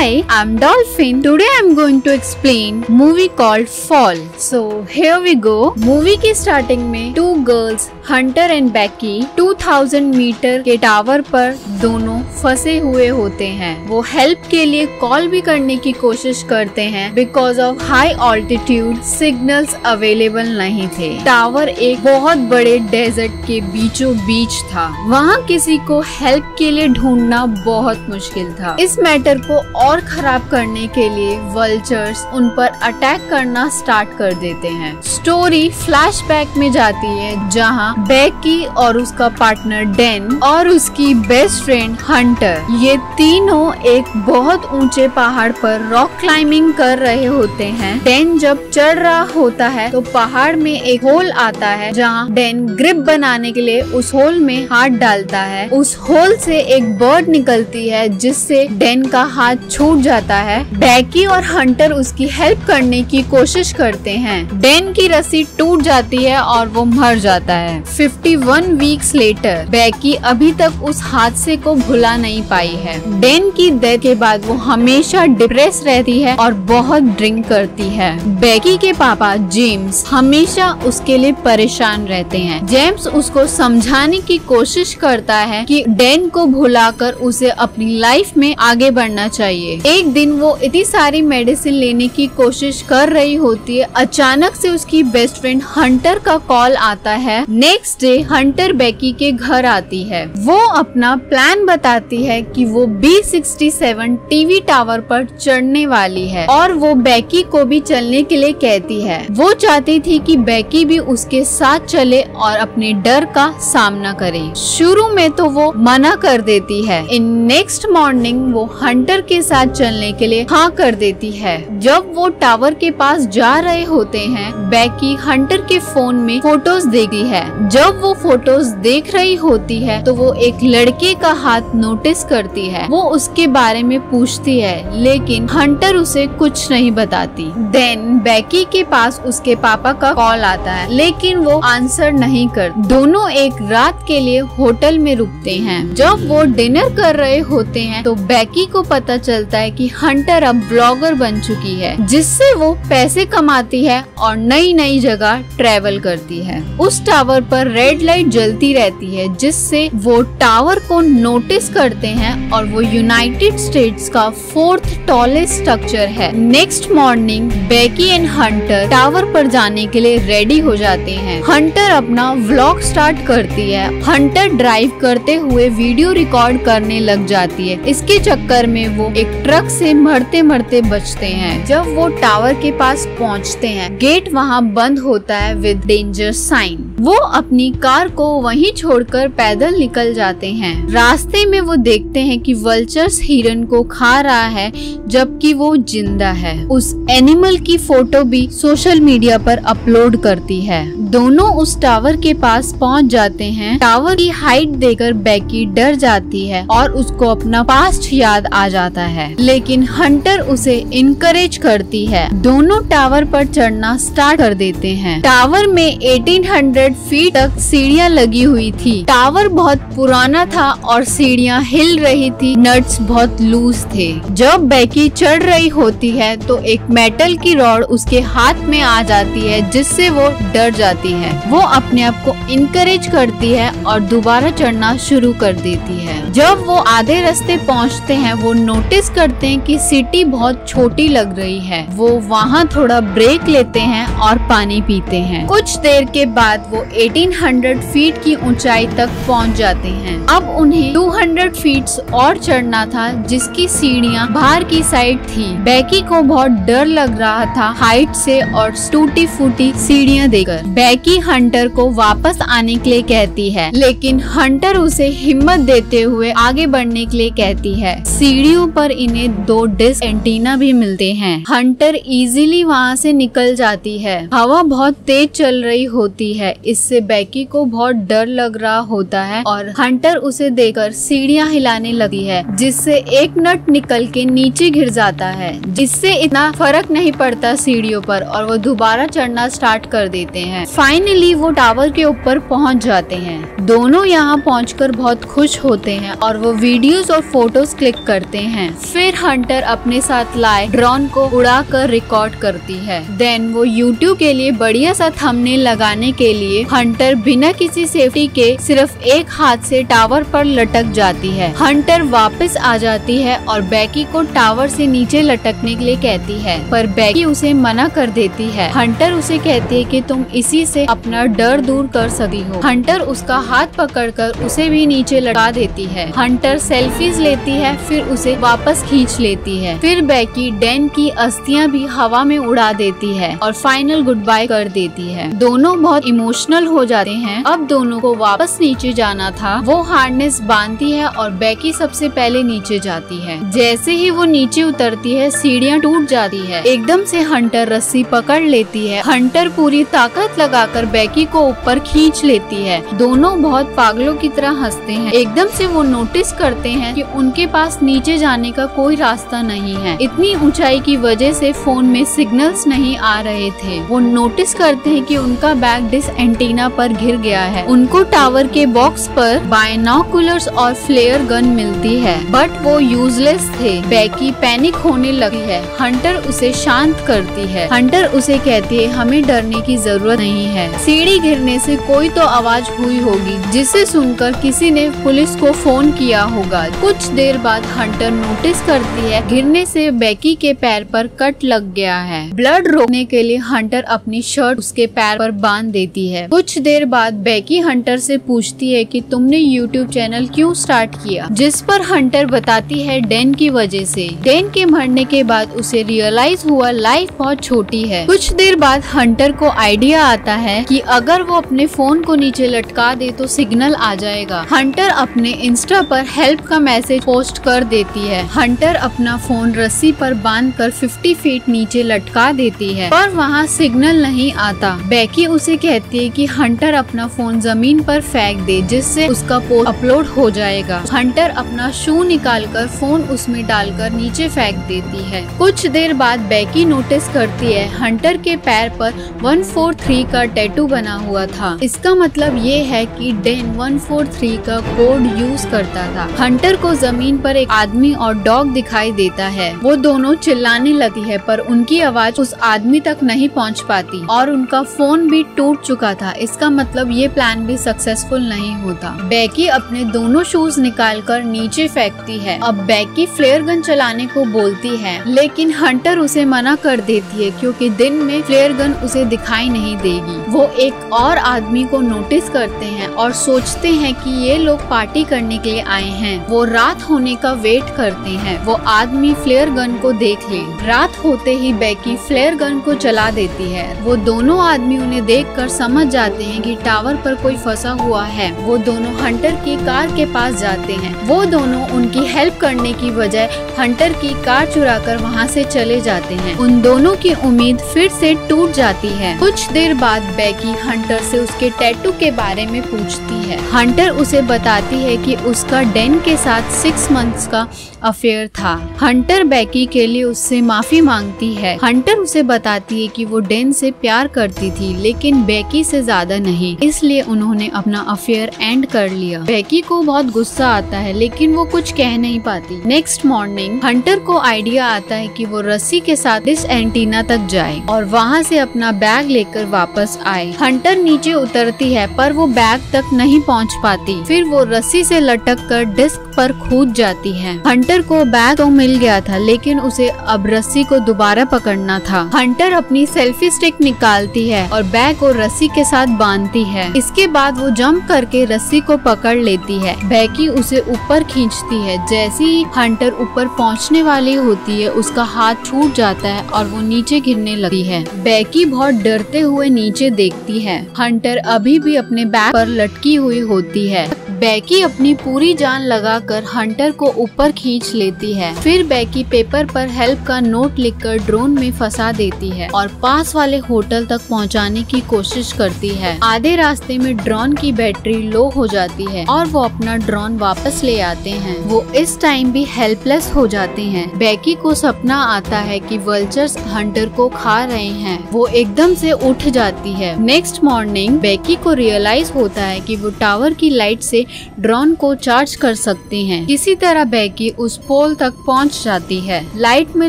Hi, I'm Dolphin. Today I'm going to explain movie called Fall. So here we go. Movie की starting में two girls Hunter and Becky 2000 metre के tower पर दोनों फंसे हुए होते हैं। वो हेल्प के लिए कॉल भी करने की कोशिश करते हैं because of high altitude signals available नहीं थे। टावर एक बहुत बड़े डेजर्ट के बीचों बीच था। वहाँ किसी को हेल्प के लिए ढूंढना बहुत मुश्किल था। इस मैटर को और खराब करने के लिए वल्चर्स उन पर अटैक करना स्टार्ट कर देते हैं। स्टोरी फ्लैशबैक में जाती है जहाँ बेकी और उसका पार्टनर डेन और उसकी बेस्ट फ्रेंड हंटर ये तीनों एक बहुत ऊंचे पहाड़ पर रॉक क्लाइंबिंग कर रहे होते हैं। डेन जब चढ़ रहा होता है तो पहाड़ में एक होल आता है जहाँ डेन ग्रिप बनाने के लिए उस होल में हाथ डालता है। उस होल से एक बर्ड निकलती है जिससे डेन का हाथ छूट जाता है। बेकी और हंटर उसकी हेल्प करने की कोशिश करते हैं। डेन की रस्सी टूट जाती है और वो मर जाता है। 51 वीक्स लेटर बेकी अभी तक उस हादसे को भुला नहीं पाई है। डेन की डेथ के बाद वो हमेशा डिप्रेस रहती है और बहुत ड्रिंक करती है। बेकी के पापा जेम्स हमेशा उसके लिए परेशान रहते हैं। जेम्स उसको समझाने की कोशिश करता है कि डेन को भुलाकर उसे अपनी लाइफ में आगे बढ़ना चाहिए। एक दिन वो इतनी सारी मेडिसिन लेने की कोशिश कर रही होती है। अचानक से उसकी बेस्ट फ्रेंड हंटर का कॉल आता है। नेक्स्ट डे हंटर बेकी के घर आती है। वो अपना प्लान बताती है कि वो B67 टीवी टावर पर चढ़ने वाली है और वो बेकी को भी चलने के लिए कहती है। वो चाहती थी कि बेकी भी उसके साथ चले और अपने डर का सामना करे। शुरू में तो वो मना कर देती है। इन नेक्स्ट मॉर्निंग वो हंटर के साथ चलने के लिए हाँ कर देती है। जब वो टावर के पास जा रहे होते हैं बेकी हंटर के फोन में फोटोज देखती है। जब वो फोटोज देख रही होती है तो वो एक लड़के का हाथ नोटिस करती है। वो उसके बारे में पूछती है लेकिन हंटर उसे कुछ नहीं बताती। देन बेकी के पास उसके पापा का कॉल आता है लेकिन वो आंसर नहीं कर। दोनों एक रात के लिए होटल में रुकते हैं। जब वो डिनर कर रहे होते हैं तो बेकी को पता चलता है कि हंटर अब ब्लॉगर बन चुकी है जिससे वो पैसे कमाती है और नई नई जगह ट्रेवल करती है। उस टावर पर रेड लाइट जलती रहती है जिससे वो टावर को नोटिस करते हैं और वो यूनाइटेड स्टेट्स का 4th टॉलेस्ट स्ट्रक्चर है। Next morning Becky and Hunter tower पर जाने के लिए रेडी हो जाते हैं। हंटर अपना व्लॉग स्टार्ट करती है। हंटर ड्राइव करते हुए वीडियो रिकॉर्ड करने लग जाती है। इसके चक्कर में वो एक ट्रक से मरते मरते बचते हैं। जब वो टावर के पास पहुंचते हैं गेट वहां बंद होता है विद डेंजर साइन। वो अपनी कार को वहीं छोड़कर पैदल निकल जाते हैं। रास्ते में वो देखते हैं कि वल्चर्स हिरन को खा रहा है जबकि वो जिंदा है। उस एनिमल की फोटो भी सोशल मीडिया पर अपलोड करती है। दोनों उस टावर के पास पहुंच जाते हैं। टावर की हाइट देखकर बेकी डर जाती है और उसको अपना पास्ट याद आ जाता है लेकिन हंटर उसे इनकरेज करती है। दोनों टावर पर चढ़ना स्टार्ट कर देते हैं। टावर में 1800 फीट तक सीढ़ियाँ लगी हुई थी। टावर बहुत पुराना था और सीढ़ियाँ हिल रही थी। नट्स बहुत लूज थे। जब बेकी चढ़ रही होती है तो एक मेटल की रॉड उसके हाथ में आ जाती है जिससे वो डर जाती है। वो अपने आप को इनकरेज करती है और दोबारा चढ़ना शुरू कर देती है। जब वो आधे रास्ते पहुंचते हैं वो नोटिस करते हैं कि सिटी बहुत छोटी लग रही है। वो वहाँ थोड़ा ब्रेक लेते हैं और पानी पीते हैं। कुछ देर के बाद वो 1800 फीट की ऊंचाई तक पहुंच जाते हैं। अब उन्हें 200 फीट और चढ़ना था जिसकी सीढ़ियाँ बाहर की साइड थी। बेकी को बहुत डर लग रहा था हाइट से और टूटी फूटी सीढ़ियाँ देखकर। बेकी हंटर को वापस आने के लिए कहती है लेकिन हंटर उसे हिम्मत देते हुए आगे बढ़ने के लिए कहती है। सीढ़ियों पर इन्हें 2 डिस्क एंटीना भी मिलते हैं। हंटर इजीली वहाँ से निकल जाती है। हवा बहुत तेज चल रही होती है इससे बेकी को बहुत डर लग रहा होता है और हंटर उसे देखकर सीढ़ियाँ हिलाने लगी है, जिससे एक नट निकल के नीचे गिर जाता है, जिससे इतना फर्क नहीं पड़ता सीढ़ियों पर और वो दोबारा चढ़ना स्टार्ट कर देते हैं। फाइनली वो टावर के ऊपर पहुंच जाते हैं। दोनों यहाँ पहुंचकर बहुत खुश होते हैं और वो वीडियोस और फोटोज क्लिक करते हैं। फिर हंटर अपने साथ लाए ड्रोन को उड़ाकर रिकॉर्ड करती है। देन वो यूट्यूब के लिए बढ़िया सा थंबनेल लगाने के लिए हंटर बिना किसी सेफ्टी के सिर्फ एक हाथ से टावर पर लटक जाती है। हंटर वापस आ जाती है और बेकी को टावर से नीचे लटकने के लिए कहती है, पर बेकी उसे मना कर देती है। हंटर उसे कहती है कि तुम इसी से अपना डर दूर कर सकती हो। हंटर उसका हाथ पकड़कर उसे भी नीचे लटका देती है। हंटर सेल्फीज लेती है, फिर उसे वापस खींच लेती है। फिर बेकी डैन की अस्थियां भी हवा में उड़ा देती है और फाइनल गुड बाय कर देती है। दोनों बहुत इमोशनल हो जाते हैं। अब दोनों को वापस नीचे जाना था। वो हार्नेस बांधती है और बेकी सबसे पहले नीचे जाती है। जैसे ही वो नीचे उतरती है, सीढ़ियाँ टूट जाती है। एकदम से हंटर रस्सी पकड़ लेती है। हंटर पूरी ताकत लगाकर बेकी को ऊपर खींच लेती है। दोनों बहुत पागलों की तरह हंसते हैं। एकदम से वो नोटिस करते हैं कि उनके पास नीचे जाने का कोई रास्ता नहीं है। इतनी ऊंचाई की वजह से फोन में सिग्नल्स नहीं आ रहे थे। वो नोटिस करते हैं कि उनका बैग डिश एंटीना पर गिर गया है। उनको टावर के बॉक्स पर बायनोकुलर्स और फ्लेयर गन मिलती है, बट वो यूजलेस थे। बेकी पैनिक होने लगी है। हंटर उसे शांत करती है। हंटर उसे कहती है, हमें डरने की जरूरत नहीं है। सीढ़ी गिरने से कोई तो आवाज हुई होगी, जिसे सुनकर किसी ने पुलिस को फोन किया होगा। कुछ देर बाद हंटर नोटिस करती है गिरने से बेकी के पैर पर कट लग गया है। ब्लड रोकने के लिए हंटर अपनी शर्ट उसके पैर पर बांध देती है। कुछ देर बाद बेकी हंटर से पूछती है कि तुमने यूट्यूब चैनल क्यों स्टार्ट किया, जिस पर हंटर बताती है डैन की वजह से। डैन के मरने के बाद उसे रियलाइज हुआ लाइफ बहुत छोटी है। कुछ देर बाद हंटर को आइडिया आता है कि अगर वो अपने फोन को नीचे लटका दे तो सिग्नल आ जाएगा। हंटर अपने इंस्टा पर हेल्प का मैसेज पोस्ट कर देती है। हंटर अपना फोन रस्सी पर बांधकर 50 फीट नीचे लटका देती है, पर वहाँ सिग्नल नहीं आता। बेकी उसे कहती है कि हंटर अपना फोन जमीन पर फेंक दे, जिससे उसका पोस्ट अपलोड हो जाएगा। हंटर अपना शू निकालकर फोन उसमें डालकर नीचे फेंक देती है। कुछ देर बाद बेकी नोटिस करती है हंटर के पैर पर 143 का टैटू बना हुआ था। इसका मतलब ये है कि डैन 143 का कोड यूज करता था। हंटर को जमीन पर एक आदमी और डॉग दिखाई देता है। वो दोनों चिल्लाने लगी है, पर उनकी आवाज उस आदमी तक नहीं पहुंच पाती और उनका फोन भी टूट चुका था। इसका मतलब ये प्लान भी सक्सेसफुल नहीं होता। बेकी अपने दोनों शूज निकालकर नीचे फेंकती है। अब बेकी फ्लेयर गन चलाने को बोलती है, लेकिन हंटर उसे मना कर देती है क्योंकि दिन में फ्लेयर गन उसे दिखाई नहीं देगी। वो एक और आदमी को नोटिस करते हैं और सोचते हैं कि ये लोग पार्टी करने के लिए आए हैं। वो रात होने का वेट करते हैं। वो आदमी फ्लेयर गन को देख ले। रात होते ही बेकी फ्लेयर गन को चला देती है। वो दोनों आदमी उन्हें देखकर समझ जाते हैं कि टावर पर कोई फंसा हुआ है। वो दोनों हंटर की कार के पास जाते हैं। वो दोनों उनकी हेल्प करने की बजाय हंटर की कार चुराकर वहाँ से चले जाते हैं। उन दोनों की उम्मीद फिर से टूट जाती है। कुछ देर बाद बेकी हंटर से उसके टैटू के बारे में पूछती है। हंटर उसे बताती है कि उसका डैन के साथ 6 मंथ्स का अफेयर था। हंटर बेकी के लिए उससे माफी मांगती है। हंटर उसे बताती है कि वो डैन से प्यार करती थी, लेकिन बेकी से ज्यादा नहीं, इसलिए उन्होंने अपना अफेयर एंड कर लिया। बेकी को बहुत गुस्सा आता है, लेकिन वो कुछ कह नहीं पाती। नेक्स्ट मॉर्निंग हंटर को आइडिया आता है कि वो रस्सी के साथ इस एंटीना तक जाए और वहाँ से अपना बैग लेकर वापस आए। हंटर नीचे उतरती है, पर वो बैग तक नहीं पहुँच पाती। फिर वो रस्सी से लटक कर डिस्क पर कूद जाती है। हंटर को बैग तो मिल गया था, लेकिन उसे अब रस्सी को दोबारा पकड़ना था। हंटर अपनी सेल्फी स्टिक निकालती है और बैग को रस्सी के साथ बांधती है। इसके बाद वो जंप करके रस्सी को पकड़ लेती है। बेकी उसे ऊपर खींचती है। जैसे ही हंटर ऊपर पहुंचने वाली होती है, उसका हाथ छूट जाता है और वो नीचे गिरने लगी है। बेकी बहुत डरते हुए नीचे देखती है। हंटर अभी भी अपने बैग पर लटकी हुई होती है। बेकी अपनी पूरी जान लगाकर हंटर को ऊपर खींच खींच लेती है। फिर बेकी पेपर पर हेल्प का नोट लिखकर ड्रोन में फंसा देती है और पास वाले होटल तक पहुंचाने की कोशिश करती है। आधे रास्ते में ड्रोन की बैटरी लो हो जाती है और वो अपना ड्रोन वापस ले आते हैं। वो इस टाइम भी हेल्पलेस हो जाते हैं। बेकी को सपना आता है कि वल्चर्स हंटर को खा रहे हैं। वो एकदम से उठ जाती है। नेक्स्ट मॉर्निंग बेकी को रियलाइज होता है कि वो टावर की लाइट से ड्रोन को चार्ज कर सकते हैं। किसी तरह बेकी उस पोल तक पहुंच जाती है। लाइट में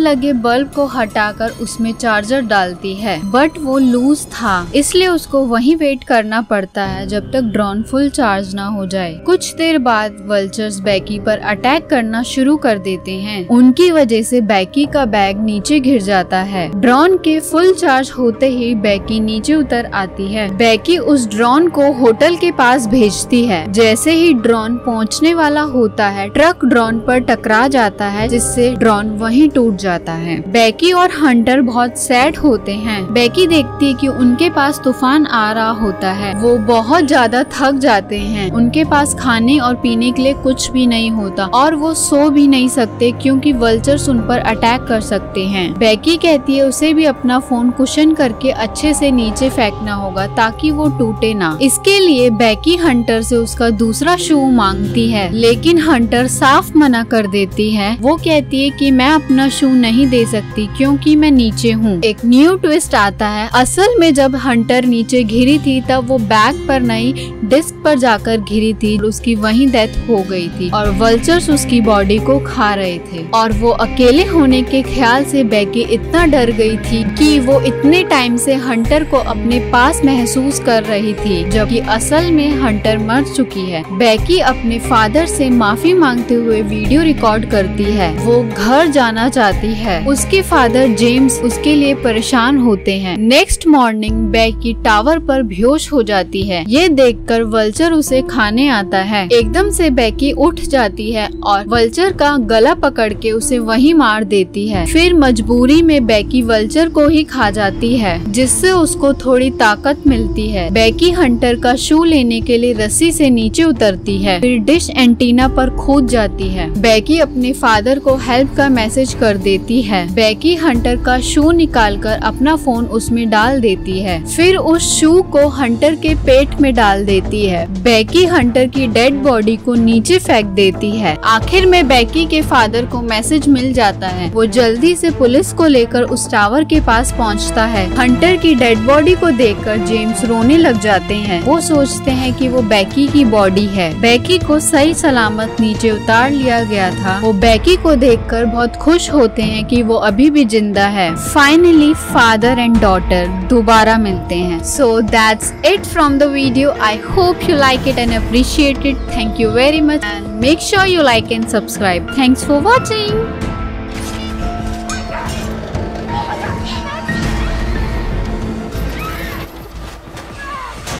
लगे बल्ब को हटाकर उसमें चार्जर डालती है, बट वो लूज था, इसलिए उसको वहीं वेट करना पड़ता है जब तक ड्रोन फुल चार्ज ना हो जाए। कुछ देर बाद वल्चर्स बेकी पर अटैक करना शुरू कर देते हैं। उनकी वजह से बेकी का बैग नीचे गिर जाता है। ड्रोन के फुल चार्ज होते ही बेकी नीचे उतर आती है। बेकी उस ड्रोन को होटल के पास भेजती है। जैसे ही ड्रोन पहुंचने वाला होता है, ट्रक ड्रोन पर टकरा जाता है, जिससे ड्रोन वहीं टूट जाता है। बेकी और हंटर बहुत सैड होते हैं। बेकी देखती है कि उनके पास तूफान आ रहा होता है। वो बहुत ज्यादा थक जाते हैं। उनके पास खाने और पीने के लिए कुछ भी नहीं होता और वो सो भी नहीं सकते क्योंकि वल्चर्स उन पर अटैक कर सकते हैं। बेकी कहती है उसे भी अपना फोन कुशन करके अच्छे से नीचे फेंकना होगा ताकि वो टूटे ना। इसके लिए बेकी हंटर से उसका दूसरा शू मांगती है, लेकिन हंटर साफ मना कर देती है। वो कहती है कि मैं अपना शू नहीं दे सकती क्योंकि मैं नीचे हूँ। एक न्यू ट्विस्ट आता है। असल में जब हंटर नीचे घिरी थी तब वो बैग पर नहीं डिस्क पर जाकर घिरी थी। उसकी वहीं डेथ हो गई थी और वल्चर्स उसकी बॉडी को खा रहे थे और वो अकेले होने के ख्याल से बेकी इतना डर गई थी कि वो इतने टाइम से हंटर को अपने पास महसूस कर रही थी, जबकि असल में हंटर मर चुकी है। बेकी अपने फादर से माफी मांगते हुए वीडियो रिकॉर्ड करती है। वो घर जाना चाहती है। उसके फादर जेम्स उसके लिए परेशान होते हैं। नेक्स्ट मॉर्निंग बेकी टावर पर बेहोश हो जाती है। ये देखकर वल्चर उसे खाने आता है। एकदम से बेकी उठ जाती है और वल्चर का गला पकड़ के उसे वहीं मार देती है। फिर मजबूरी में बेकी वल्चर को ही खा जाती है, जिससे उसको थोड़ी ताकत मिलती है। बेकी हंटर का शू लेने के लिए रस्सी से नीचे उतरती है, फिर डिश एंटीना पर कूद जाती है। बेकी अपने फादर को हेल्प का मैसेज कर देती है। बेकी हंटर का शू निकालकर अपना फोन उसमें डाल देती है, फिर उस शू को हंटर के पेट में डाल देती है। बेकी हंटर की डेड बॉडी को नीचे फेंक देती है। आखिर में बेकी के फादर को मैसेज मिल जाता है। वो जल्दी से पुलिस को लेकर उस टावर के पास पहुंचता है। हंटर की डेड बॉडी को देखकर जेम्स रोने लग जाते हैं। वो सोचते हैं कि वो बेकी की बॉडी है। बेकी को सही सलामत नीचे उतार लिया गया था। वो बेकी को देखकर बहुत खुश होते हैं कि वो अभी भी जिंदा है। फाइनली फादर एंड डॉटर दोबारा मिलते हैं। So that's it from the video. I hope you like it and appreciate it. Thank you very much and make sure you like and subscribe. Thanks for watching.